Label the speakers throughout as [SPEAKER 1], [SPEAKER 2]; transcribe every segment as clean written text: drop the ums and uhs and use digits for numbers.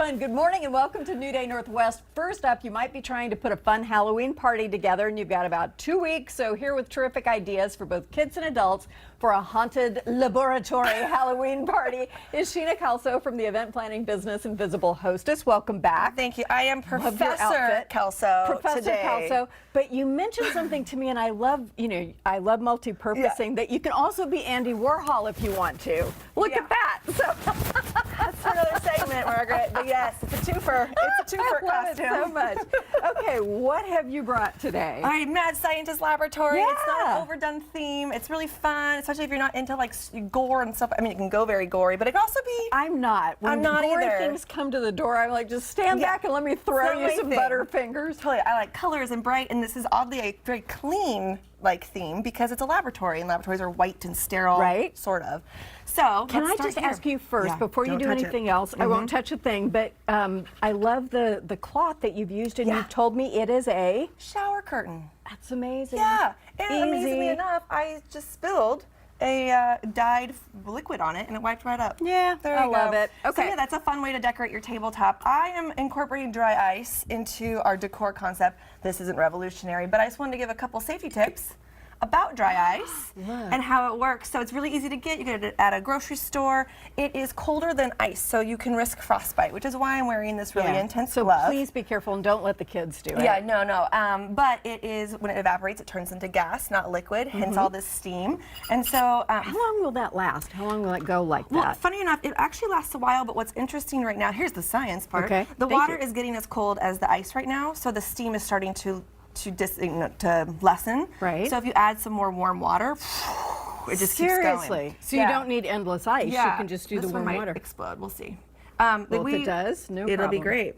[SPEAKER 1] everyone. Good morning and welcome to New Day Northwest. First up, you might be trying to put a fun Halloween party together and you've got about 2 weeks. So here with terrific ideas for both kids and adults for a haunted laboratory Halloween party is Sheena Kalso from the event planning business Invisible Hostess. Welcome back.
[SPEAKER 2] Thank you. I am Professor Kalso
[SPEAKER 1] Professor
[SPEAKER 2] today.
[SPEAKER 1] Kalso. But you mentioned something to me and I love, I love multi-purposing, that you can also be Andy Warhol if you want to. Look at that. So
[SPEAKER 2] that's another segment, Margaret. But yes, it's a twofer. It's a twofer
[SPEAKER 1] I love
[SPEAKER 2] costume.
[SPEAKER 1] it so much. Okay, what have you brought today?
[SPEAKER 2] All right, Mad Scientist Laboratory.
[SPEAKER 1] Yeah.
[SPEAKER 2] It's not an overdone theme. It's really fun, especially if you're not into like gore and stuff. I mean, it can go very gory, but it can also be.
[SPEAKER 1] I'm not. When
[SPEAKER 2] I'm not
[SPEAKER 1] gory
[SPEAKER 2] either.
[SPEAKER 1] things come to the door, I'm like, just stand back and let me throw you some Butterfingers.
[SPEAKER 2] Totally. I like colors and bright, and this is oddly a very clean theme because it's a laboratory, and laboratories are white and sterile,
[SPEAKER 1] right?
[SPEAKER 2] Sort of. So
[SPEAKER 1] can I just ask you first, before you do anything else? I won't touch a thing, but I love the cloth that you've used, and you've told me it is a
[SPEAKER 2] shower curtain.
[SPEAKER 1] That's amazing.
[SPEAKER 2] Yeah, and amazingly enough, I just spilled a dyed liquid on it and it wiped right up.
[SPEAKER 1] Yeah,
[SPEAKER 2] there you go.
[SPEAKER 1] I love it. Okay,
[SPEAKER 2] so yeah, that's a fun way to decorate your tabletop. I am incorporating dry ice into our decor concept. This isn't revolutionary, but I just wanted to give a couple safety tips about dry ice and how it works. So it's really easy to get. You get it at a grocery store. It is colder than ice, so you can risk frostbite, which is why I'm wearing this really intense glove.
[SPEAKER 1] So please be careful and don't let the kids do it.
[SPEAKER 2] Yeah, no. But it is, when it evaporates, it turns into gas, not liquid, hence all this steam. And so
[SPEAKER 1] how long will that last? How long will it go like that?
[SPEAKER 2] Well, funny enough, it actually lasts a while, but what's interesting right now, here's the science part.
[SPEAKER 1] Okay.
[SPEAKER 2] The water is getting as cold as the ice right now, so the steam is starting to lessen.
[SPEAKER 1] Right.
[SPEAKER 2] So if you add some more warm water, it just keeps going.
[SPEAKER 1] Seriously. So you don't need endless ice. You can just do the warm water.
[SPEAKER 2] Explode. We'll see.
[SPEAKER 1] Well, if it does,
[SPEAKER 2] it'll be great.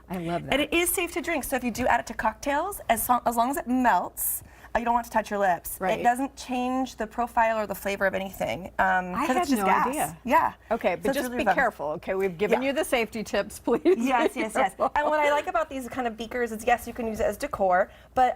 [SPEAKER 1] I love that.
[SPEAKER 2] And it is safe to drink. So if you do add it to cocktails, as long as it melts, you don't want to touch your lips.
[SPEAKER 1] Right.
[SPEAKER 2] It doesn't change the profile or the flavor of anything.
[SPEAKER 1] I had
[SPEAKER 2] it's just
[SPEAKER 1] no
[SPEAKER 2] gas.
[SPEAKER 1] idea.
[SPEAKER 2] Yeah.
[SPEAKER 1] Okay, but just be careful. Okay, we've given you the safety tips, please.
[SPEAKER 2] Yes. And what I like about these kind of beakers is, yes, you can use it as decor, but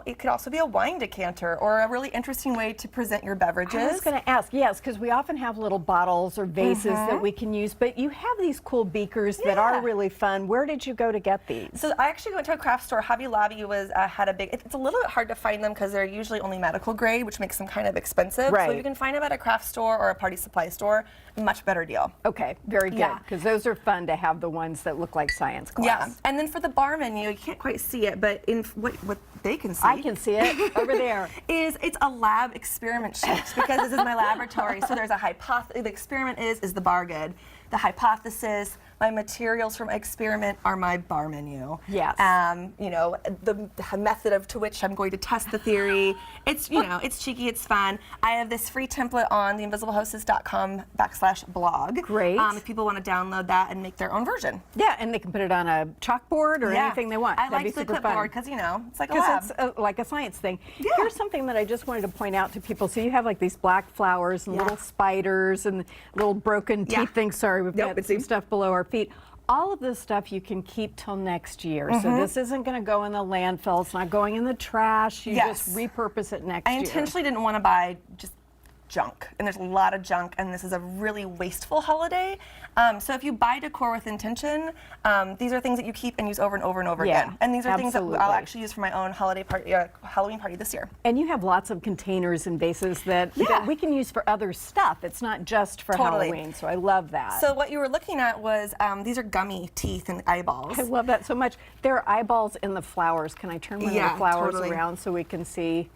[SPEAKER 2] it could also be a wine decanter or a really interesting way to present your beverages.
[SPEAKER 1] I was going to ask, yes, because we often have little bottles or vases that we can use, but you have these cool beakers that are really fun. Where did you go to get these?
[SPEAKER 2] So I actually went to a craft store. Hobby Lobby had a big. It's a little bit hard to find them because they're usually only medical grade, which makes them kind of expensive.
[SPEAKER 1] Right.
[SPEAKER 2] So you can find them at a craft store or a party supply store. Much better deal.
[SPEAKER 1] Okay, very good. Because those are fun to have, the ones that look like science class.
[SPEAKER 2] Yeah, and then for the bar menu, you can't quite see it, but in what they can see.
[SPEAKER 1] I can see it over there.
[SPEAKER 2] It's a lab experiment sheet because this is my laboratory. So there's a hypothesis. The experiment is the bar good. The hypothesis, my materials from my experiment are my bar menu.
[SPEAKER 1] Yes.
[SPEAKER 2] The method to which I'm going to test the theory. It's it's cheeky, it's fun. I have this free template on the invisiblehostess.com/blog.
[SPEAKER 1] Great.
[SPEAKER 2] If people want to download that and make their own version.
[SPEAKER 1] Yeah, and they can put it on a chalkboard or anything they want.
[SPEAKER 2] I like the clipboard because it's like a lab.
[SPEAKER 1] It's like a science thing.
[SPEAKER 2] Yeah.
[SPEAKER 1] Here's something that I just wanted to point out to people. So you have like these black flowers and little spiders and little broken teeth things. Sorry, we've got some stuff below our feet. All of this stuff you can keep till next year. So this isn't going to go in the landfill. It's not going in the trash. You just repurpose it next year.
[SPEAKER 2] I intentionally didn't want to buy just junk, and there's a lot of junk, and this is a really wasteful holiday. So if you buy decor with intention, these are things that you keep and use over and over and over again. And these are things that I'll actually use for my own holiday party, Halloween party this year.
[SPEAKER 1] And you have lots of containers and vases that we can use for other stuff. It's not just for Halloween, so I love that.
[SPEAKER 2] So what you were looking at was, these are gummy teeth and eyeballs.
[SPEAKER 1] I love that so much. There are eyeballs in the flowers. Can I turn one of the flowers around so we can see?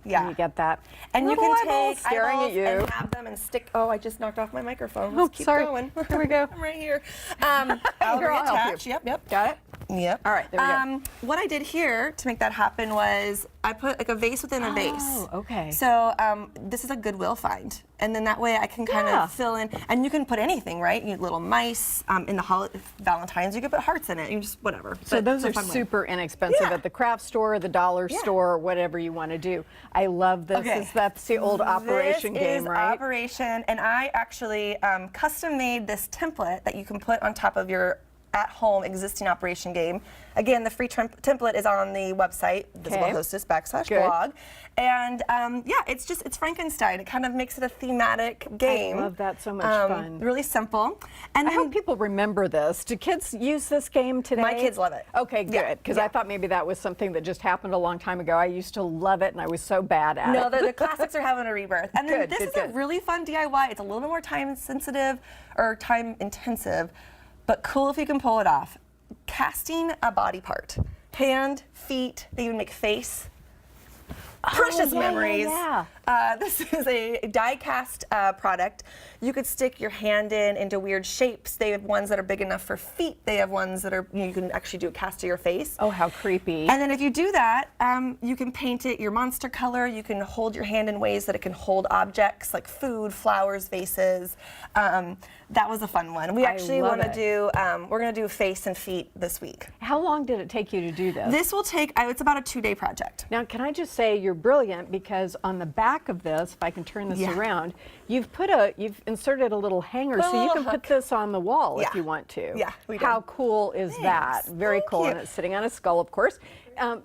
[SPEAKER 1] Yeah, you get that.
[SPEAKER 2] And you can take
[SPEAKER 1] staring
[SPEAKER 2] eyeballs
[SPEAKER 1] at you
[SPEAKER 2] and have them and stick. Oh, I just knocked off my microphone.
[SPEAKER 1] Oh,
[SPEAKER 2] keep
[SPEAKER 1] sorry.
[SPEAKER 2] going.
[SPEAKER 1] Here we go.
[SPEAKER 2] I'm right here.
[SPEAKER 1] I'll
[SPEAKER 2] reattach. Yep.
[SPEAKER 1] Got it?
[SPEAKER 2] Yep.
[SPEAKER 1] All right, there we go.
[SPEAKER 2] What I did here to make that happen was I put like a vase within a vase.
[SPEAKER 1] Oh, okay.
[SPEAKER 2] So this is a Goodwill find. And then that way I can kind of fill in. And you can put anything, right? You need little mice. In the Valentine's, you could put hearts in it. You just whatever.
[SPEAKER 1] So those are super inexpensive at the craft store, the dollar store, whatever you want to do. I love this. That's the old Operation game, right?
[SPEAKER 2] This is Operation. And I actually custom made this template that you can put on top of your at-home existing operation game. Again, the free template is on the website, visiblehostess.blog. And yeah, it's Frankenstein. It kind of makes it a thematic game.
[SPEAKER 1] I love that, so much fun.
[SPEAKER 2] Really simple. And
[SPEAKER 1] I hope people remember this. Do kids use this game today?
[SPEAKER 2] My kids love it.
[SPEAKER 1] Okay, good. Because I thought maybe that was something that just happened a long time ago. I used to love it, and I was so bad at it.
[SPEAKER 2] No, the classics are having a rebirth. And then this is a really fun DIY. It's a little bit more time sensitive or time intensive, but cool if you can pull it off. Casting a body part, hand, feet, they even make face. Precious memories. This is a die-cast product. You could stick your hand into weird shapes. They have ones that are big enough for feet. They have ones that are, you can actually do a cast to your face.
[SPEAKER 1] Oh, how creepy.
[SPEAKER 2] And then if you do that, you can paint it your monster color. You can hold your hand in ways that it can hold objects like food, flowers, vases. That was a fun one. We actually want to do, we're going to do face and feet this week.
[SPEAKER 1] How long did it take you to do this?
[SPEAKER 2] This will take, it's about a 2-day project.
[SPEAKER 1] Now, can I just say you're brilliant, because on the back of this, if I can turn this around, you've inserted a little hanger, so you can put this on the wall if you want to.
[SPEAKER 2] Yeah, we do.
[SPEAKER 1] How cool is that? Very cool, and it's sitting on a skull, of course.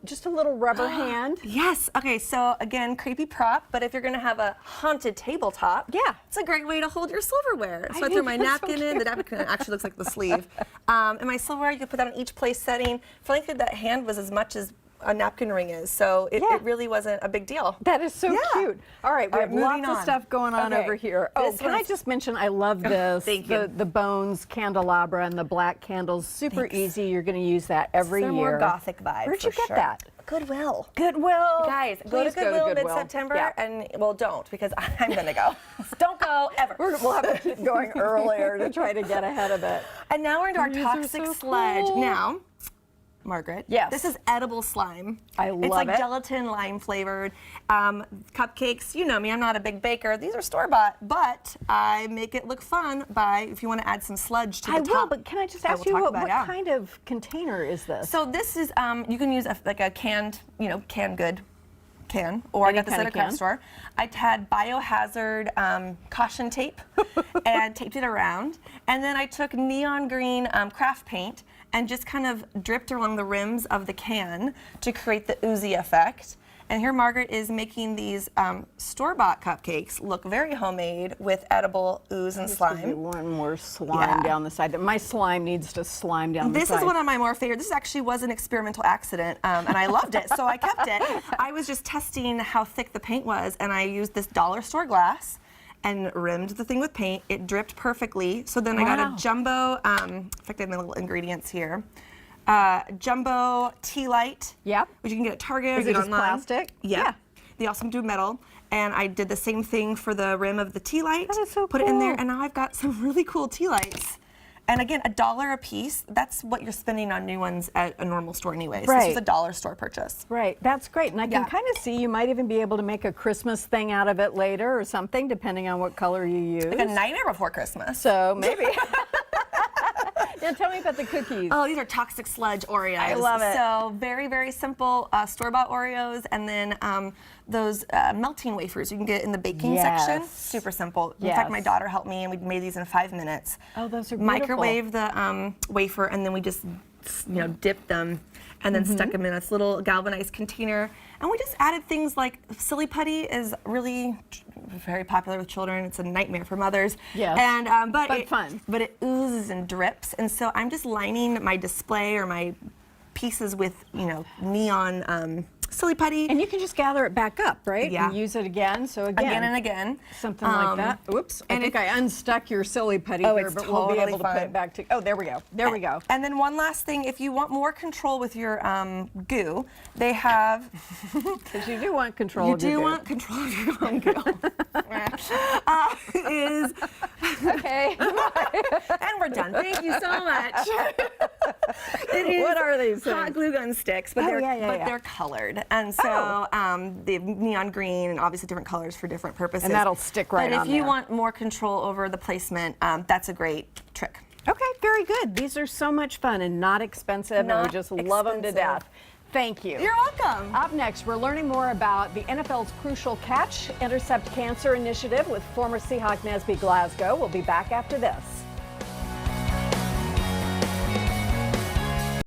[SPEAKER 1] Just a little rubber hand.
[SPEAKER 2] Yes. Okay, so again, creepy prop, but if you're going to have a haunted tabletop, it's a great way to hold your silverware. So I threw my napkin in. The napkin actually looks like the sleeve. And my silverware, you can put that on each place setting. Frankly, that hand was as much as a napkin ring is, so it really wasn't a big deal.
[SPEAKER 1] That is so cute. All right, we have lots of stuff going on over here. Oh, can I just mention, I love this.
[SPEAKER 2] Thank you.
[SPEAKER 1] The bones candelabra and the black candles, super easy. You're going to use that every year.
[SPEAKER 2] More Gothic vibe.
[SPEAKER 1] Where'd you get that?
[SPEAKER 2] Goodwill.
[SPEAKER 1] Goodwill.
[SPEAKER 2] Guys, go to Goodwill mid-September, and well, don't, because I'm going to go. Don't go ever.
[SPEAKER 1] We'll have to keep going earlier to try to get ahead of it.
[SPEAKER 2] And now we're into our toxic sludge.
[SPEAKER 1] Cool.
[SPEAKER 2] Now, Margaret.
[SPEAKER 1] Yes.
[SPEAKER 2] This is edible slime.
[SPEAKER 1] I love it.
[SPEAKER 2] It's like gelatin lime flavored. Cupcakes, you know me, I'm not a big baker. These are store-bought, but I make it look fun by, if you want to add some sludge to the top.
[SPEAKER 1] I will, but can I just ask you, what kind of container is this?
[SPEAKER 2] So this is, you can use like a canned, canned good can, or I got this at a craft store. I had biohazard caution tape and taped it around. And then I took neon green craft paint and just kind of dripped along the rims of the can to create the oozy effect. And here Margaret is making these store-bought cupcakes look very homemade with edible ooze and slime.
[SPEAKER 1] One more slime down the side. My slime needs to slime down the side.
[SPEAKER 2] This is one of my more favorite. This actually was an experimental accident, and I loved it, so I kept it. I was just testing how thick the paint was, and I used this dollar store glass and rimmed the thing with paint. It dripped perfectly. So then I got a jumbo, in fact I have my little ingredients here. Jumbo tea light, which you can get at Target or get online.
[SPEAKER 1] Plastic?
[SPEAKER 2] Yeah. They also do metal. And I did the same thing for the rim of the tea light.
[SPEAKER 1] That is so
[SPEAKER 2] Put it in there, and now I've got some really cool tea lights. And again, $1 a piece, that's what you're spending on new ones at a normal store anyways. This was a dollar store purchase.
[SPEAKER 1] Right, that's great. And I can kind of see you might even be able to make a Christmas thing out of it later or something, depending on what color you use.
[SPEAKER 2] Like a Nightmare Before Christmas.
[SPEAKER 1] So maybe. Now tell me about the cookies.
[SPEAKER 2] Oh, these are toxic sludge Oreos.
[SPEAKER 1] I love it.
[SPEAKER 2] So very, very simple store-bought Oreos, and then those melting wafers you can get in the baking section. Super simple. In fact, my daughter helped me, and we made these in 5 minutes.
[SPEAKER 1] Oh, those are beautiful.
[SPEAKER 2] Microwave the wafer, and then we just dipped them, and then stuck them in this little galvanized container. And we just added things like silly putty is really very popular with children. It's a nightmare for mothers.
[SPEAKER 1] Yes.
[SPEAKER 2] And
[SPEAKER 1] but fun.
[SPEAKER 2] But it oozes and drips, and so I'm just lining my display or my pieces with neon silly putty.
[SPEAKER 1] And you can just gather it back up, right?
[SPEAKER 2] Yeah.
[SPEAKER 1] And use it again. So again
[SPEAKER 2] and again.
[SPEAKER 1] Something like that. Oops. I think I unstuck your silly putty here, but we'll be able to put it back to. Oh, there we go. There we go.
[SPEAKER 2] And then one last thing, if you want more control with your goo, they have.
[SPEAKER 1] Because you do want control of your goo.
[SPEAKER 2] You do want control of your own goo.
[SPEAKER 1] Okay.
[SPEAKER 2] And we're done. Thank you so much.
[SPEAKER 1] What are these
[SPEAKER 2] hot
[SPEAKER 1] things?
[SPEAKER 2] glue gun sticks, but they're colored. And so they have neon green and obviously different colors for different purposes.
[SPEAKER 1] And that'll stick right on
[SPEAKER 2] But if you want more control over the placement, that's a great trick.
[SPEAKER 1] Okay, very good. These are so much fun and not expensive, and we just love them to death. Thank you.
[SPEAKER 2] You're welcome.
[SPEAKER 1] Up next, we're learning more about the NFL's Crucial Catch Intercept Cancer Initiative with former Seahawk Nesby Glasgow. We'll be back after this.